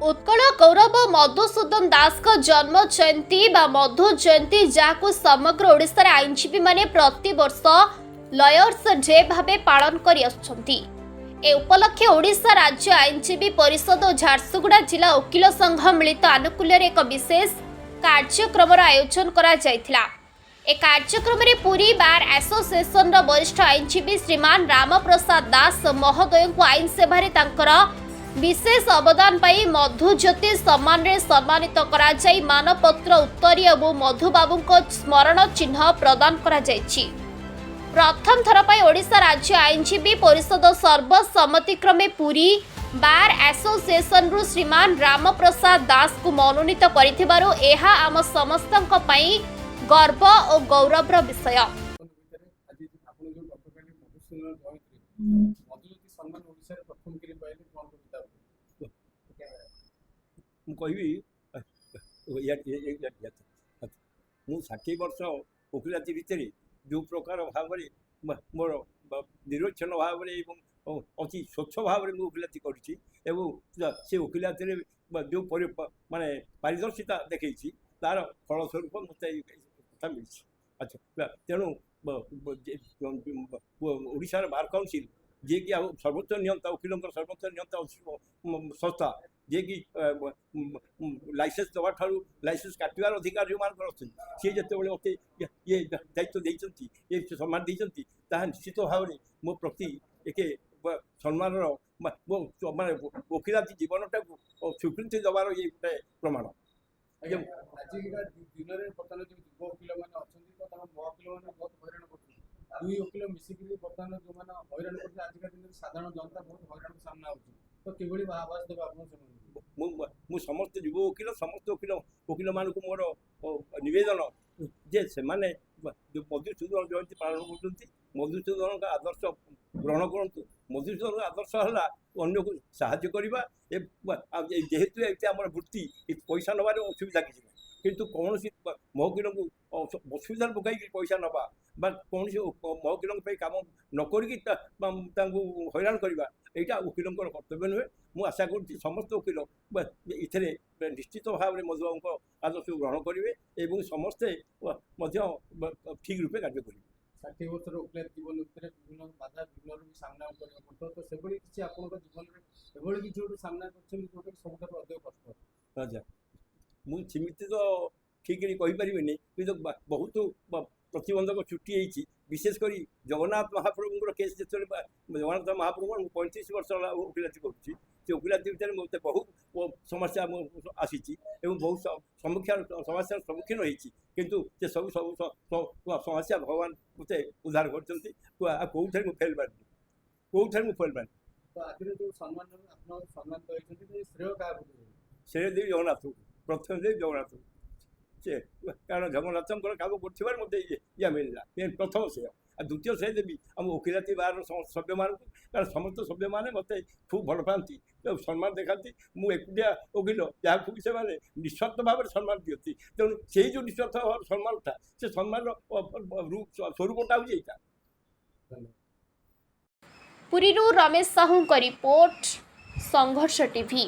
उत्कल गौरव मधुसूदन दास का जन्म जयंती मधु जयंती जहाँ समग्र ओडिशा आईनजीवी माने प्रतिवर्ष लयर्स डे भावे पालन कर उपलक्षे ओडिशा राज्य आईनजीवी परिषद और झारसुगुड़ा जिला वकिल संघ मिलित आनुकूल्य एक विशेष कार्यक्रम आयोजन करा जायथिला। ए कार्यक्रम में पुरी बार एसोसिएशन वरिष्ठ आईनजीवी श्रीमान राम प्रसाद दास महोदय को आईन सेवारे तांकर विशेष अवदान पाई मधु ज्योति सम्मान रे सम्मानित करा जाई मानपत्र उत्तरीय और मधुबाबू स्मरण चिन्ह प्रदान करा जायछि। प्रथम थर पाई ओडिशा राज्य आईनजीवी परिषद सर्वसम्मतिक्रमे पुरी बार एसोसिएशन रु श्रीमान राम प्रसाद दास को मनोनीत करिथिबारु एहा आम समस्तक पई गर्व और गौरवर विषय। मु 60 वर्ष वकिलाती भितर जो प्रकार भाव मोर निरक्षण भाव अति स्वच्छ भाव में वकिलाती कर वकिलाती जो माने पारदर्शिता देखी तार फलस्वरूप मत कथा मिली। अच्छा तेणु ओडिशार बार काउंसिल जे कि सर्वोच्च नियंता वकिलों सर्वोच्च नियंता संस्था जे कि लाइसेंस दवा ठारू लाइसेंस काटार अधिकार जो मान अच्छे सी जो मत ये दायित्व देती ये सम्मान देती निश्चित भाव में मो प्रति एक सम्मान माने वकिलाती जीवनटा को स्वीकृति देवार ये गोटे प्रमाण। दुई वकिल मिसिक बर्तमान जो हईराण कर आजिका दिन साधारण जनता बहुत हईराण सामना होती तो किभली आवाज देवा मु समस्त युव वकिल समस्त वकिल मानक मोर नवेदन जे से माने जो मधुसूदन जयंती पालन कर मधुसूदन का आदर्श ग्रहण करूँ। मधुसूदन आदर्श है अन्य को साहाय्य करवा जेहेतु ये आम वृत्ति पैसा नबार असुविधा किसी किंतु कौन महकिल को असुविधा पकई पैसा नवा कौन महकिल कम नक हईराण करवा यहाँ वकिलों कर्तव्य नुहे। मुझे आशा करुँच समस्त वकिल ये निश्चित भाव में मधुबाबू आदर्श को ग्रहण करेंगे और समस्ते ठीक रूपे कार्य करेंगे। 60 वर्ष वकिल जीवन भितर विभिन्न बाधा विघ्न भी सामना करते तो से किसी आप जीवन में किसी गोटे सामना कर सब अधिक कष्ट। अच्छा मुझे सेमती तो ठीक कहीपरि कि बहुत प्रतिबंधक सृष्टि होती विशेषकर जगन्नाथ महाप्रभु केस जो जगन्नाथ महाप्रभु 35 वर्ष वकिलाती करुँची से वकिलाती भितर मत बहुत समस्या आसी बहुत समस्यार सम्मुखीन होती किंतु से सब सब समस्या भगवान मत उद्धार कर फेल मार कौन फेल मार तो आज जो सम्मान आप सम्मान श्रेय क्या श्रेय देवी जगन्नाथ प्रथम देवी जगन्नाथ से कारण जगन्नाथ कम कर मत या मिलला प्रथम श्रेय आ द्वितीय श्रेय देवी आम वकिलाती बार सभ्य मान कारण समस्त सभ्य मैंने मत खूब भल पाती सम्मान देखा मुझे एकुटिया वकिल जहाँ भी से निस्वार्थ भाव में सम्मान दिखती तेणु से जो निस्वार्थ सम्मानटा से सम्मान स्वरूपटा हूँ यहाँ। पुरीरू रमेश साहू का रिपोर्ट संघर्ष टीवी।